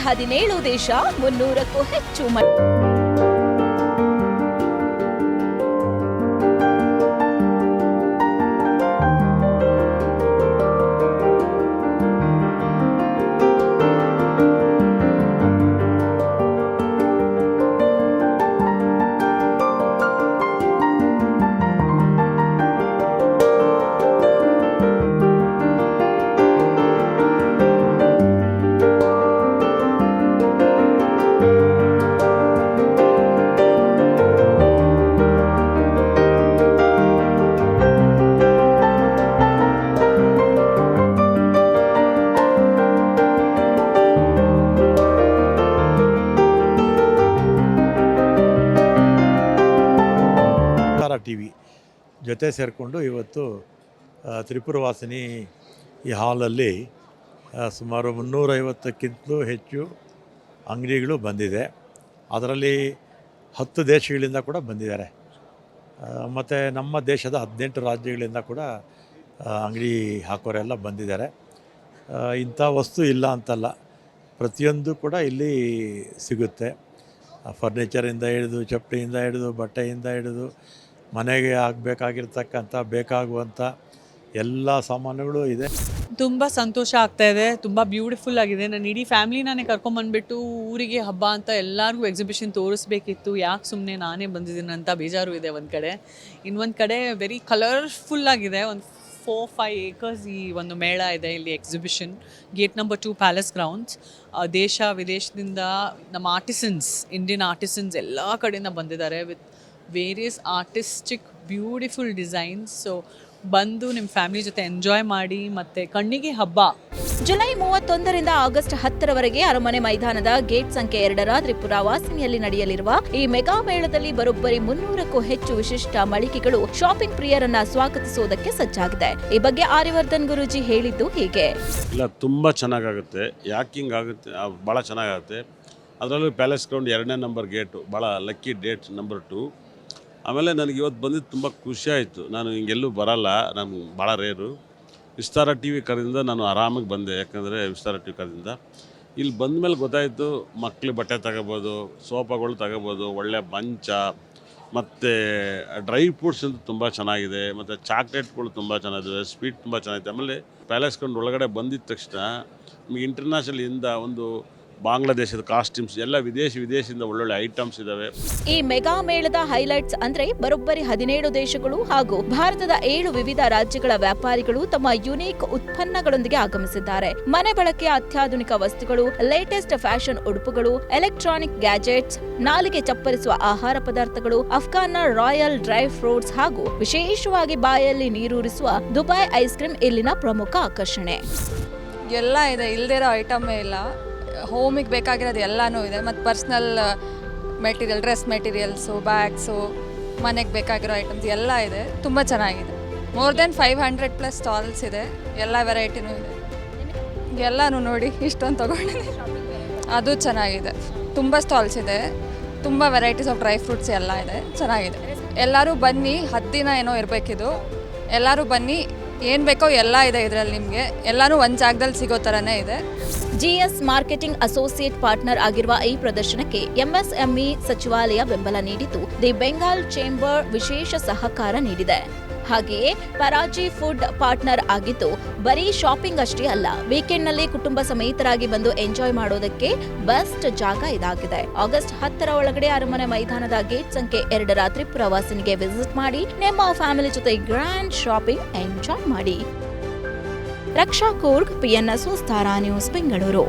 17 ದೇಶ 300ಕ್ಕೂ ಹೆಚ್ಚು ಟಿವಿ ಜೊತೆ ಸೇರಿಕೊಂಡು ಇವತ್ತು ತ್ರಿಪುರವಾಸಿನಿ ಈ ಹಾಲಲ್ಲಿ ಸುಮಾರು 350ಕ್ಕಿಂತಲೂ ಹೆಚ್ಚು ಅಂಗಡಿಗಳು ಬಂದಿದೆ. ಅದರಲ್ಲಿ 10 ದೇಶಗಳಿಂದ ಕೂಡ ಬಂದಿದ್ದಾರೆ. ಮತ್ತು ನಮ್ಮ ದೇಶದ 18 ರಾಜ್ಯಗಳಿಂದ ಕೂಡ ಅಂಗಡಿ ಹಾಕೋರೆಲ್ಲ ಬಂದಿದ್ದಾರೆ. ಇಂಥ ವಸ್ತು ಇಲ್ಲ ಅಂತಲ್ಲ, ಪ್ರತಿಯೊಂದು ಕೂಡ ಇಲ್ಲಿ ಸಿಗುತ್ತೆ. ಫರ್ನಿಚರಿಂದ ಹಿಡಿದು, ಚಪ್ಪಲಿಯಿಂದ ಹಿಡಿದು, ಬಟ್ಟೆಯಿಂದ ಹಿಡಿದು, ಮನೆಗೆ ಆಗಬೇಕಾಗಿರ್ತಕ್ಕಂಥ ಬೇಕಾಗುವಂಥ ಎಲ್ಲ ಸಾಮಾನುಗಳು ಇದೆ. ತುಂಬ ಸಂತೋಷ ಆಗ್ತಾ ಇದೆ, ತುಂಬ ಬ್ಯೂಟಿಫುಲ್ ಆಗಿದೆ. ನಾನು ಇಡೀ ಫ್ಯಾಮಿಲಿನೇ ಕರ್ಕೊಂಬಂದ್ಬಿಟ್ಟು ಊರಿಗೆ ಹಬ್ಬ ಅಂತ ಎಲ್ಲರಿಗೂ ಎಕ್ಸಿಬಿಷನ್ ತೋರಿಸ್ಬೇಕಿತ್ತು. ಯಾಕೆ ಸುಮ್ಮನೆ ನಾನೇ ಬಂದಿದ್ದೀನಿ ಅಂತ ಬೇಜಾರು ಇದೆ ಒಂದು ಕಡೆ. ಇನ್ನೊಂದು ಕಡೆ ವೆರಿ ಕಲರ್ಫುಲ್ ಆಗಿದೆ. ಒಂದು 4-5 acres ಈ ಒಂದು ಮೇಳ ಇದೆ ಇಲ್ಲಿ exhibition. Gate number 2 palace grounds. ದೇಶ ವಿದೇಶದಿಂದ ನಮ್ಮ ಆರ್ಟಿಸನ್ಸ್, ಇಂಡಿಯನ್ ಆರ್ಟಿಸನ್ಸ್ ಎಲ್ಲ ಕಡೆಯಿಂದ ಬಂದಿದ್ದಾರೆ with various artistic beautiful designs. So ಬಂದು ನಿಮ್ಮ ಫ್ಯಾಮಿಲಿ ಜೊತೆ ಎಂಜಾಯ್ ಮಾಡಿ, ಮತ್ತು ಕಣ್ಣಿಗೆ ಹಬ್ಬ. ಜುಲೈ 31ರಿಂದ ಆಗಸ್ಟ್ 10ರವರೆಗೆ ಅರಮನೆ ಮೈದಾನದ ಗೇಟ್ ಸಂಖ್ಯೆ 2ರ ತ್ರಿಪುರವಾಸಿನಿಯಲ್ಲಿ ನಡೆಯಲಿರುವ ಈ ಮೆಗಾ ಮೇಳದಲ್ಲಿ ಬರೋಬ್ಬರಿ 300ಕ್ಕೂ ಹೆಚ್ಚು ವಿಶಿಷ್ಟ ಮಳಿಗೆಗಳು ಶಾಪಿಂಗ್ ಪ್ರಿಯರನ್ನ ಸ್ವಾಗತಿಸುವುದಕ್ಕೆ ಸಜ್ಜಾಗಿದೆ. ಈ ಬಗ್ಗೆ ಆರ್ಯವರ್ಧನ್ ಗುರೂಜಿ ಹೇಳಿದ್ದು ಹೀಗೆ. ಇಲ್ಲ, ತುಂಬ ಚೆನ್ನಾಗಾಗುತ್ತೆ. ಯಾಕಿಂಗ್ ಆಗುತ್ತೆ, ಭಾಳ ಚೆನ್ನಾಗಾಗುತ್ತೆ. ಅದರಲ್ಲೂ ಪ್ಯಾಲೇಸ್ ಗ್ರೌಂಡ್ 2ನೇ ನಂಬರ್ ಗೇಟು ಭಾಳ ಲಕ್ಕಿ ಡೇಟ್ ನಂಬರ್ 2. ಆಮೇಲೆ ನನಗೆ ಇವತ್ತು ಬಂದಿದ್ದು ತುಂಬ ಖುಷಿ ಆಯಿತು. ನಾನು ಹಿಂಗೆಲ್ಲೂ ಬರಲ್ಲ, ನಾನು ಭಾಳ ರೇರು. ವಿಸ್ತಾರ ಟಿ ವಿ ಕರೆದಿಂದ ನಾನು ಆರಾಮಾಗಿ ಬಂದೆ. ಯಾಕಂದರೆ ವಿಸ್ತಾರ ಟಿ ವಿ ಕರೆದಿಂದ ಇಲ್ಲಿ ಬಂದ ಮೇಲೆ ಗೊತ್ತಾಯಿತು, ಮಕ್ಳು ಬಟ್ಟೆ ತಗೋಬೋದು, ಸೋಫಾಗಳು ತಗೋಬೋದು, ಒಳ್ಳೆ ಮಂಚ, ಮತ್ತು ಡ್ರೈ ಫ್ರೂಟ್ಸ್ ಅಂತೂ ತುಂಬ ಚೆನ್ನಾಗಿದೆ, ಮತ್ತು ಚಾಕ್ಲೇಟ್ಗಳು ತುಂಬ ಚೆನ್ನಾಗಿದೆ, ಸ್ವೀಟ್ ತುಂಬ ಚೆನ್ನಾಗಿದೆ. ಆಮೇಲೆ ಪ್ಯಾಲೇಸ್ ಗ್ರೌಂಡ್ ಒಳಗಡೆ ಬಂದಿದ್ದ ತಕ್ಷಣ ನಿಮಗೆ ಇಂಟರ್ನ್ಯಾಷನಲಿಂದ ಒಂದು ಬಾಂಗ್ಲಾದೇಶದ ಕಾಸ್ಟ್ಯೂಮ್ಸ್ ಎಲ್ಲ ವಿದೇಶದಿಂದ ಒಳ್ಳೊಳ್ಳೆ ಐಟಮ್ಸ್ ಇದಾವೆ. ಈ ಮೆಗಾ ಮೇಳದ ಹೈಲೈಟ್ಸ್ ಅಂದ್ರೆ ಬರೋಬ್ಬರಿ 17 ದೇಶಗಳು ಹಾಗೂ ಭಾರತದ 7 ವಿವಿಧ ರಾಜ್ಯಗಳ ವ್ಯಾಪಾರಿಗಳು ತಮ್ಮ ಯುನೀಕ್ ಉತ್ಪನ್ನಗಳೊಂದಿಗೆ ಆಗಮಿಸಿದ್ದಾರೆ. ಮನೆ ಬಳಕೆಯ ಅತ್ಯಾಧುನಿಕ ವಸ್ತುಗಳು, ಲೇಟೆಸ್ಟ್ ಫ್ಯಾಷನ್ ಉಡುಪುಗಳು, ಎಲೆಕ್ಟ್ರಾನಿಕ್ ಗ್ಯಾಜೆಟ್ಸ್, ನಾಲಿಗೆ ಚಪ್ಪರಿಸುವ ಆಹಾರ ಪದಾರ್ಥಗಳು, ಅಫ್ಘಾನ್ನ ರಾಯಲ್ ಡ್ರೈ ಫ್ರೂಟ್ಸ್ ಹಾಗೂ ವಿಶೇಷವಾಗಿ ಬಾಯಲ್ಲಿ ನೀರೂರಿಸುವ ದುಬೈ ಐಸ್ ಕ್ರೀಮ್ ಇಲ್ಲಿನ ಪ್ರಮುಖ ಆಕರ್ಷಣೆ. ಎಲ್ಲ ಇದೆ, ಇಲ್ಲದೇ ಇರೋ ಐಟಮೇ ಇಲ್ಲ. ಹೋಮಿಗೆ ಬೇಕಾಗಿರೋದು ಎಲ್ಲನೂ ಇದೆ. ಮತ್ತು personal material, dress materials, bags, ಮನೆಗೆ ಬೇಕಾಗಿರೋ ಐಟಮ್ಸ್ ಎಲ್ಲ ಇದೆ. ತುಂಬ ಚೆನ್ನಾಗಿದೆ. ಮೋರ್ ದೆನ್ 500+ ಸ್ಟಾಲ್ಸ್ ಇದೆ. ಎಲ್ಲ ವೆರೈಟಿನೂ ಇದೆ. ಎಲ್ಲನೂ ನೋಡಿ ಇಷ್ಟೊಂದು ತೊಗೊಂಡಿದ್ದೀನಿ. ಅದು ಚೆನ್ನಾಗಿದೆ. ತುಂಬ ಸ್ಟಾಲ್ಸ್ ಇದೆ, ತುಂಬ ವೆರೈಟೀಸ್ ಆಫ್ ಡ್ರೈ ಫ್ರೂಟ್ಸ್ ಎಲ್ಲ ಇದೆ. ಚೆನ್ನಾಗಿದೆ. ಎಲ್ಲರೂ ಬನ್ನಿ. 10 ದಿನ ಏನೋ ಇರಬೇಕಿದು. ಎಲ್ಲರೂ ಬನ್ನಿ, ಏನು ಬೇಕೋ ಎಲ್ಲ ಇದೆ ಇದರಲ್ಲಿ. ನಿಮಗೆ ಎಲ್ಲನೂ ಒಂದು ಜಾಗದಲ್ಲಿ ಸಿಗೋ ಥರನೇ ಇದೆ. ಜಿಎಸ್ ಮಾರ್ಕೆಟಿಂಗ್ ಅಸೋಸಿಯೇಟ್ ಪಾರ್ಟ್ನರ್ ಆಗಿರುವ ಈ ಪ್ರದರ್ಶನಕ್ಕೆ ಎಂಎಸ್ಎಂಇ ಸಚಿವಾಲಯ ಬೆಂಬಲ ನೀಡಿದ್ದು, ದಿ ಬೆಂಗಾಲ್ ಚೇಂಬರ್ ವಿಶೇಷ ಸಹಕಾರ ನೀಡಿದೆ. ಹಾಗೆಯೇ ಪರಾಜಿ ಫುಡ್ ಪಾರ್ಟ್ನರ್ ಆಗಿದ್ದು, ಬರೀ ಶಾಪಿಂಗ್ ಅಷ್ಟೇ ಅಲ್ಲ, ವೀಕೆಂಡ್ನಲ್ಲಿ ಕುಟುಂಬ ಸಮೇತರಾಗಿ ಬಂದು ಎಂಜಾಯ್ ಮಾಡೋದಕ್ಕೆ ಬೆಸ್ಟ್ ಜಾಗ ಇದಾಗಿದೆ. ಆಗಸ್ಟ್ 10ರ ಒಳಗಡೆ ಅರಮನೆ ಮೈದಾನದ ಗೇಟ್ ಸಂಖ್ಯೆ 2ರ ತ್ರಿಪುರವಾಸಿನಿಗೆ ವಿಸಿಟ್ ಮಾಡಿ ನಿಮ್ಮ ಫ್ಯಾಮಿಲಿ ಜೊತೆ ಗ್ರ್ಯಾಂಡ್ ಶಾಪಿಂಗ್ ಎಂಜಾಯ್ ಮಾಡಿ. ರಕ್ಷಾ ಕೂರ್ಗ್, PNS ವಿಸ್ತಾರ ನ್ಯೂಸ್, ಬೆಂಗಳೂರು.